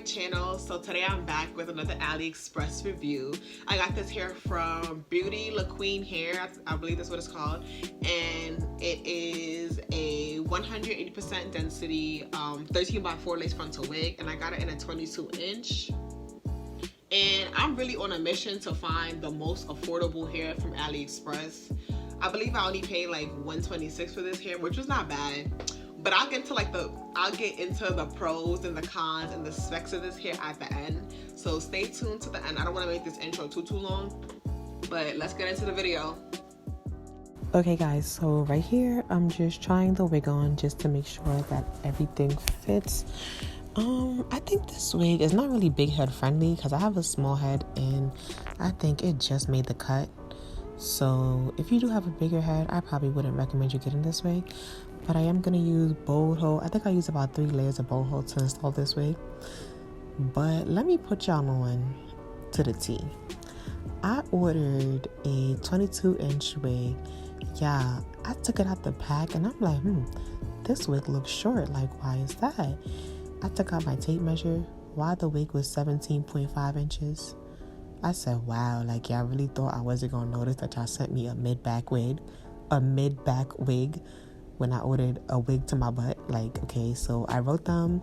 channel. So today I'm back with another Aliexpress review. I got this hair from Beauty La Queen Hair, I believe that's what it's called, and it is a 180% density 13x4 lace frontal wig, and I got it in a 22-inch. And I'm really on a mission to find the most affordable hair from Aliexpress. I believe I only paid like $126 for this hair, which was not bad. But I'll get into the pros and the cons and the specs of this hair at the end. So stay tuned to the end. I don't want to make this intro too long, but let's get into the video. Okay guys, so right here I'm just trying the wig on just to make sure that everything fits. I think this wig is not really big head friendly because I have a small head and I think it just made the cut. So if you do have a bigger head, I probably wouldn't recommend you getting this wig. But I am going to use bold hold. I think I use about 3 layers of bold hold to install this wig. But let me put y'all on to the T. I ordered a 22-inch wig. Yeah, I took it out the pack and I'm like, this wig looks short. Like, why is that? I took out my tape measure while the wig was 17.5 inches. I said, wow, like y'all really thought I wasn't going to notice that y'all sent me a mid-back wig when I ordered a wig to my butt. Like, okay, so I wrote them,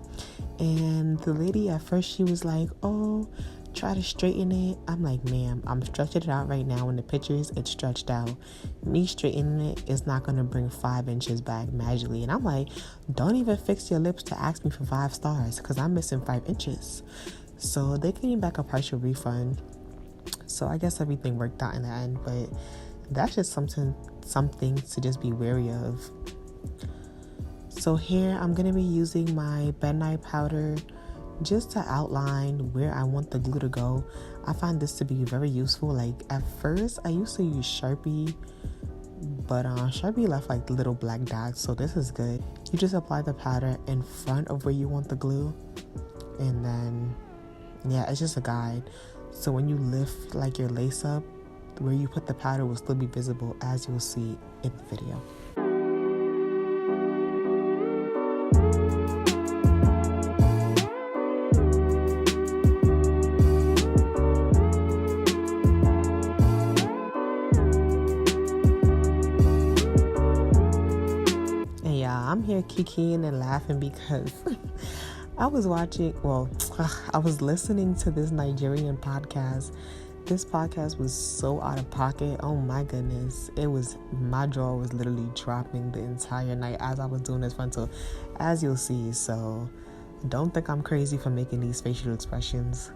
and the lady at first, she was like, oh, try to straighten it. I'm like, ma'am, I'm stretching it out right now. In the pictures, it's stretched out. Me straightening it is not going to bring 5 inches back magically. And I'm like, don't even fix your lips to ask me for 5 stars because I'm missing 5 inches. So they came back a partial refund. So I guess everything worked out in the end, but that's just something to just be wary of. So here I'm going to be using my bentonite powder just to outline where I want the glue to go. I find this to be very useful. Like at first I used to use Sharpie, but Sharpie left like little black dots, so this is good. You just apply the powder in front of where you want the glue, and then yeah, it's just a guide. So when you lift like your lace up, where you put the powder will still be visible, as you'll see in the video. I'm here kikiing and laughing because I was listening to this Nigerian podcast. This podcast was so out of pocket. Oh my goodness. My jaw was literally dropping the entire night as I was doing this frontal, as you'll see. So don't think I'm crazy for making these facial expressions.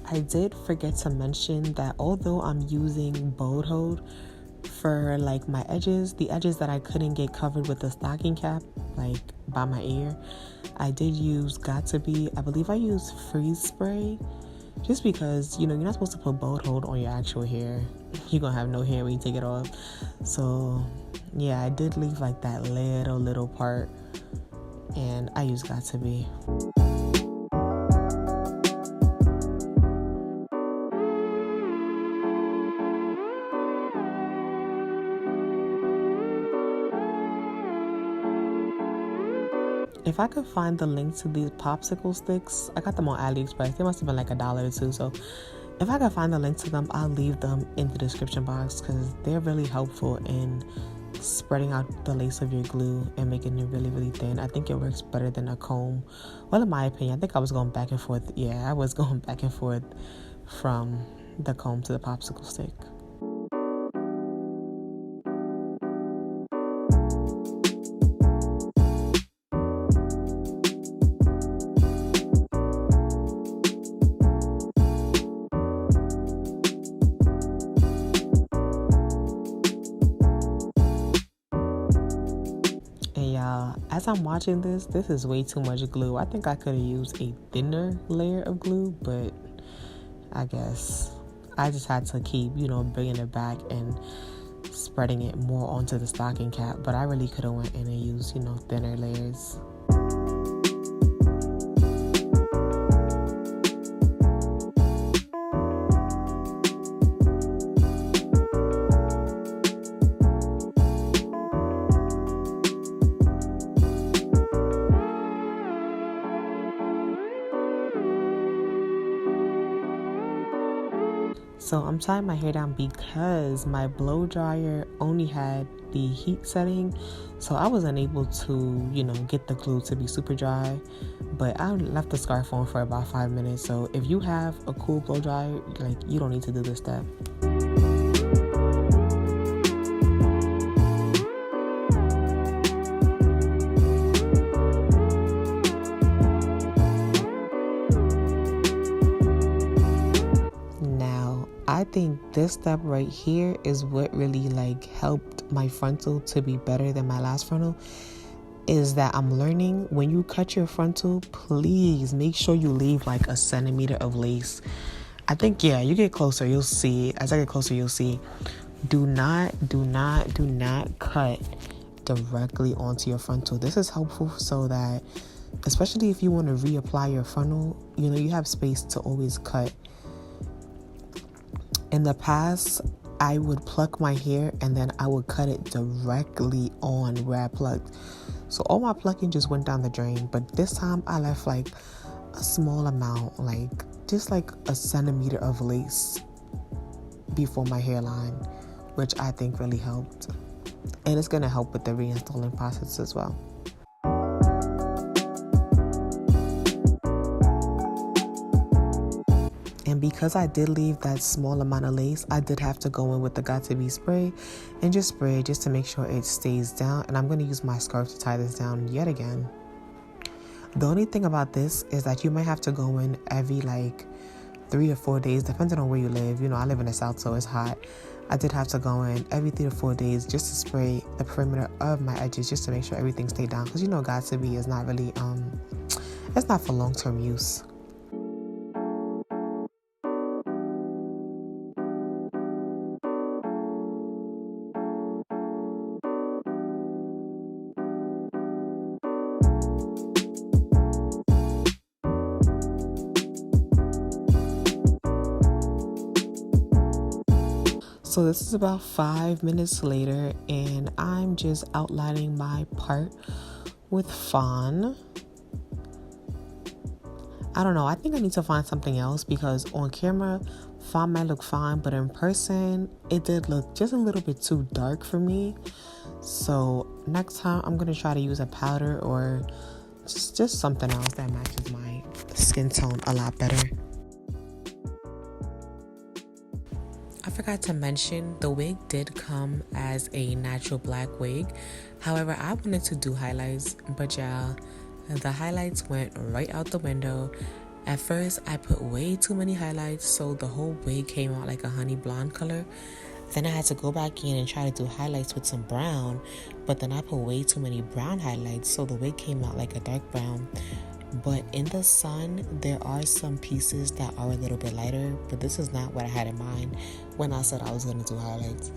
I did forget to mention that although I'm using bold hold for like my edges, the edges that I couldn't get covered with the stocking cap, like by my ear, I did use I believe I used freeze spray, just because, you're not supposed to put bold hold on your actual hair. You're gonna have no hair when you take it off. So yeah, I did leave like that little part, and I used If I could find the link to these popsicle sticks, I got them on Aliexpress. They must have been like $1 or $2. So if I could find the link to them, I'll leave them in the description box because they're really helpful in spreading out the lace of your glue and making it really, really thin. I think it works better than a comb. Well, in my opinion, I think I was going back and forth. Yeah, I was going back and forth from the comb to the popsicle stick. As I'm watching this is way too much glue. I think I could have used a thinner layer of glue, but I guess I just had to keep, bringing it back and spreading it more onto the stocking cap, but I really could have went in and used, thinner layers. So I'm tying my hair down because my blow dryer only had the heat setting, so I was unable to, get the glue to be super dry. But I left the scarf on for about 5 minutes. So if you have a cool blow dryer, you don't need to do this step. I think this step right here is what really helped my frontal to be better than my last frontal, is that I'm learning when you cut your frontal, please make sure you leave a centimeter of lace. I think, you get closer, you'll see. As I get closer, you'll see. Do not cut directly onto your frontal. This is helpful so that, especially if you want to reapply your frontal, you have space to always cut. In the past, I would pluck my hair and then I would cut it directly on where I plucked. So all my plucking just went down the drain. But this time I left a small amount, just a centimeter of lace before my hairline, which I think really helped. And it's going to help with the reinstalling process as well. And because I did leave that small amount of lace, I did have to go in with the Got2b spray and just spray just to make sure it stays down. And I'm going to use my scarf to tie this down yet again. The only thing about this is that you might have to go in every 3 or 4 days, depending on where you live. I live in the South, so it's hot. I did have to go in every 3 to 4 days just to spray the perimeter of my edges just to make sure everything stayed down. Because Got2b is not really, it's not for long-term use. So this is about 5 minutes later, and I'm just outlining my part with Fawn. I don't know, I think I need to find something else because on camera, Fawn might look fine, but in person, it did look just a little bit too dark for me. So next time, I'm going to try to use a powder or just something else that matches my skin tone a lot better. I forgot to mention, the wig did come as a natural black wig. However, I wanted to do highlights, but y'all, the highlights went right out the window. At first, I put way too many highlights, so the whole wig came out like a honey blonde color. Then I had to go back in and try to do highlights with some brown, but then I put way too many brown highlights, so the wig came out like a dark brown. But in the sun, there are some pieces that are a little bit lighter, but this is not what I had in mind when I said I was going to do highlights.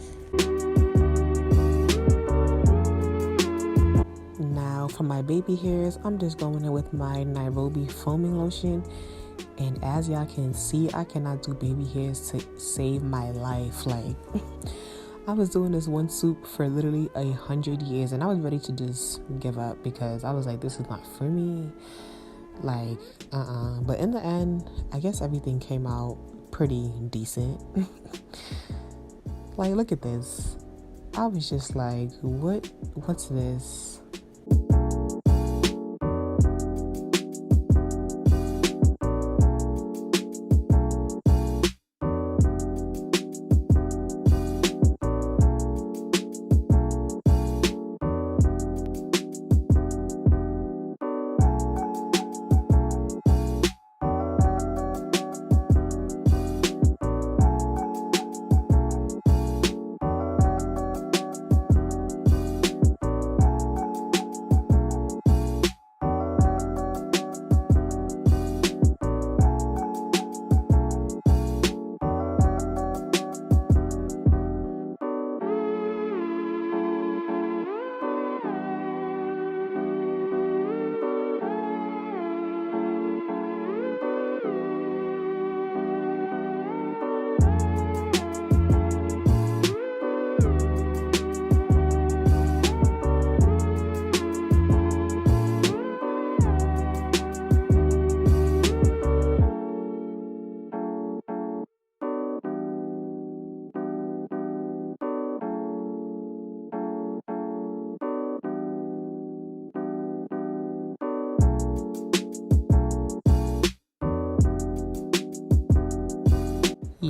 Now for my baby hairs, I'm just going in with my Nairobi foaming lotion. And as y'all can see, I cannot do baby hairs to save my life. I was doing this one soup for literally 100 years, and I was ready to just give up because I was like, this is not for me. But in the end, I guess everything came out pretty decent. Look at this. I was just like, what's this?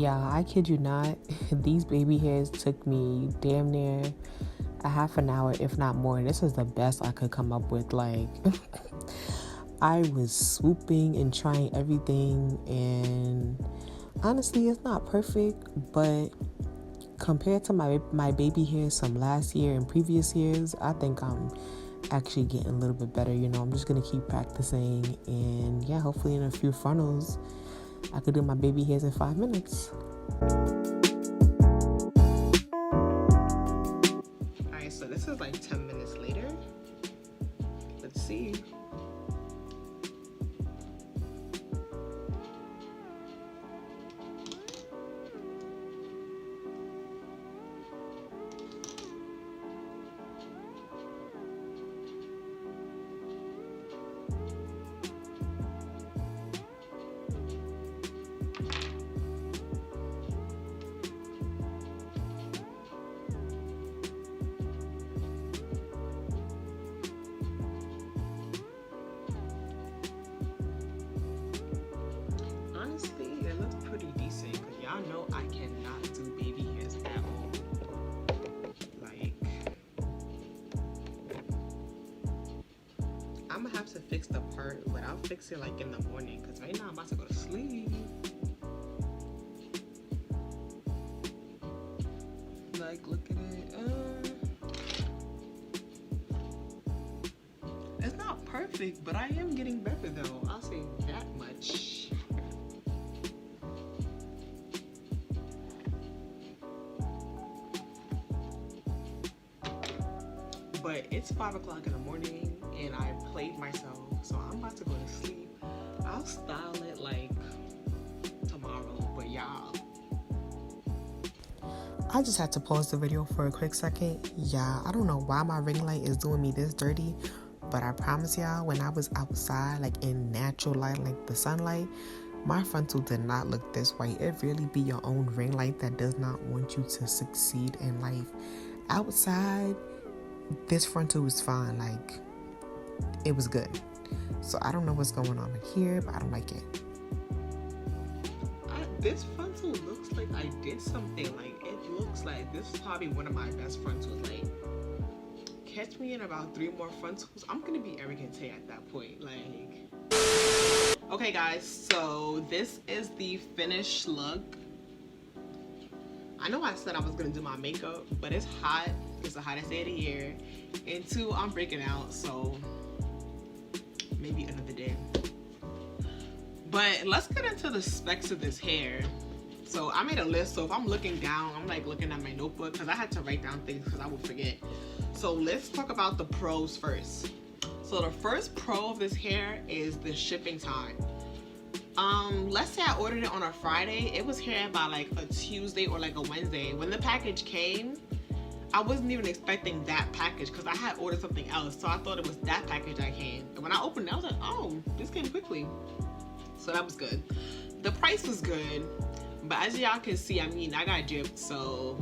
Yeah, I kid you not. These baby hairs took me damn near a half an hour, if not more. This is the best I could come up with. Like, I was swooping and trying everything, and honestly, it's not perfect, but compared to my baby hairs from last year and previous years, I think I'm actually getting a little bit better. You know, I'm just gonna keep practicing, and yeah, hopefully in a few frontals I could do my baby hairs in 5 minutes. Alright, so this is like 10 minutes later. Let's see. Honestly, it looks pretty decent because y'all know I cannot do baby hairs at all. Like, I'm gonna have to fix the part, but I'll fix it like in the morning because right now I'm about to go to sleep. Like, look at it. It's not perfect, but I am getting better though. I'll say that much. But it's 5 o'clock in the morning and I played myself, so I'm about to go to sleep. I'll style it like tomorrow, but y'all, I just had to pause the video for a quick second. Yeah, I don't know why my ring light is doing me this dirty, but I promise y'all, when I was outside, like in natural light, like the sunlight, my frontal did not look this white. It really be your own ring light that does not want you to succeed in life. Outside, this frontal was fine. Like, it was good. So I don't know what's going on in here, but I don't like it. This frontal looks like I did something. Like, it looks like this is probably one of my best frontals. Like, catch me in about 3 more frontals, I'm gonna be arrogant at that point. Like, okay guys, so this is the finished look. I know I said I was gonna do my makeup, but it's hot. It's the hottest day of the year, and 2, I'm breaking out, so maybe another day. But let's get into the specs of this hair. So I made a list, so if I'm looking down, I'm like looking at my notebook because I had to write down things because I will forget. So let's talk about the pros first. So the first pro of this hair is the shipping time. Let's say I ordered it on a Friday, it was here by like a Tuesday or like a Wednesday. When the package came, I wasn't even expecting that package because I had ordered something else, so I thought it was that package that came. And when I opened it, I was like, oh, this came quickly. So that was good. The price was good, but as y'all can see, I mean, I got gypped, so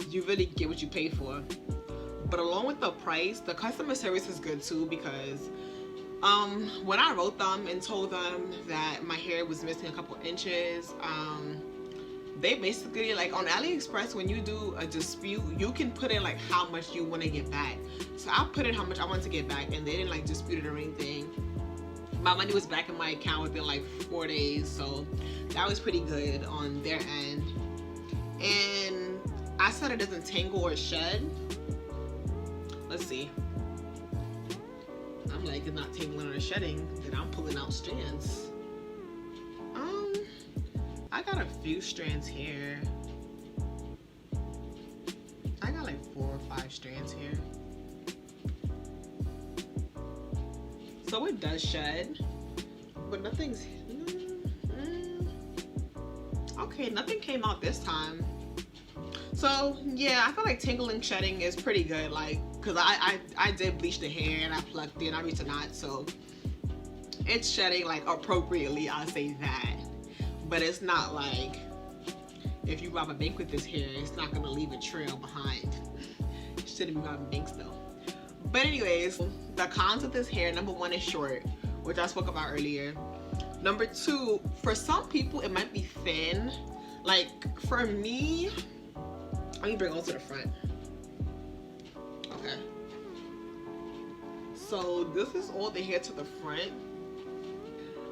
you really get what you pay for. But along with the price, the customer service is good too, because when I wrote them and told them that my hair was missing a couple inches, they basically, like on Aliexpress, when you do a dispute, you can put in like how much you want to get back. So I put in how much I want to get back, and they didn't like dispute it or anything. My money was back in my account within like 4 days, so that was pretty good on their end. And I said it doesn't tangle or shed. Let's see. I'm like, it's not tangling or shedding, then I'm pulling out strands. I got a few strands here. I got like 4 or 5 strands here. So it does shed, but nothing's, okay, nothing came out this time. So yeah, I feel like tangling shedding is pretty good, like, cause I did bleach the hair and I plucked it and I reached a knot, so it's shedding like appropriately, I'll say that. But it's not like, if you rob a bank with this hair, it's not gonna leave a trail behind. Shouldn't be robbing banks though. But anyways, the cons of this hair, number 1 is short, which I spoke about earlier. Number 2, for some people it might be thin. Like for me, let me bring it to the front. Okay. So this is all the hair to the front.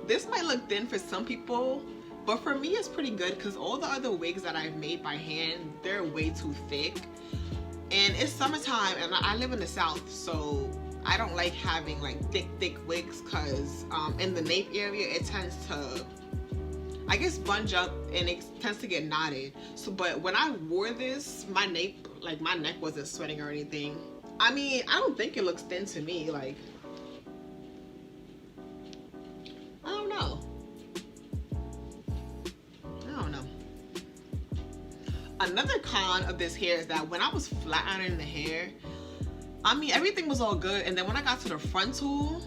This might look thin for some people, but for me it's pretty good because all the other wigs that I've made by hand, they're way too thick. And it's summertime and I live in the South, so I don't like having like thick wigs because in the nape area it tends to, I guess, bunch up and it tends to get knotted. So, but when I wore this, my nape, like my neck wasn't sweating or anything. I mean, I don't think it looks thin to me. Like, I don't know. Another con of this hair is that when I was flat ironing the hair, I mean, everything was all good, and then when I got to the frontal,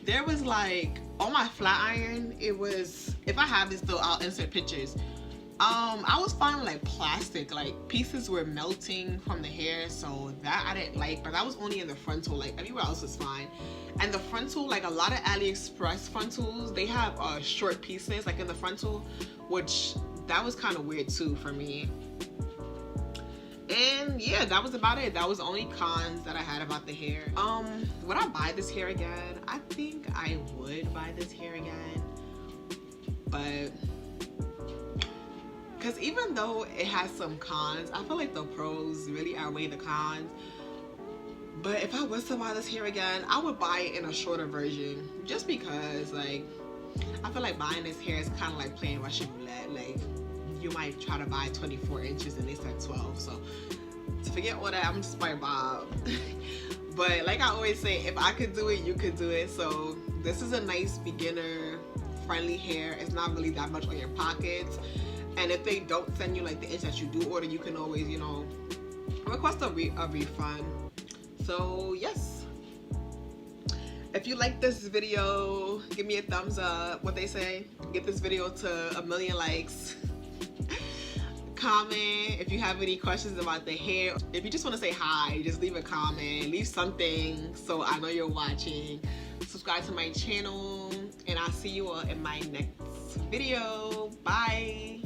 there was like, on my flat iron, it was, if I have this though, I'll insert pictures. I was finding like plastic, like pieces were melting from the hair, so that I didn't like, but that was only in the frontal. Like everywhere else was fine. And the frontal, like a lot of Aliexpress frontals, they have short pieces like in the frontal, which that was kind of weird too for me. And yeah, that was about it. That was the only cons that I had about the hair. Would I buy this hair again? I think I would buy this hair again, but because even though it has some cons, I feel like the pros really outweigh the cons. But if I was to buy this hair again, I would buy it in a shorter version, just because like I feel like buying this hair is kind of like playing Russian roulette. Like, you might try to buy 24 inches and they said 12, so to forget all that, I'm just my Bob. But like I always say, if I could do it, you could do it. So this is a nice beginner friendly hair. It's not really that much on your pockets, and if they don't send you like the inch that you do order, you can always, you know, request a refund. So yes, if you like this video, give me a thumbs up. What they say, get this video to 1 million likes. Comment if you have any questions about the hair. If you just want to say hi, just leave a comment, leave something so I know you're watching. Subscribe to my channel, and I'll see you all in my next video. Bye.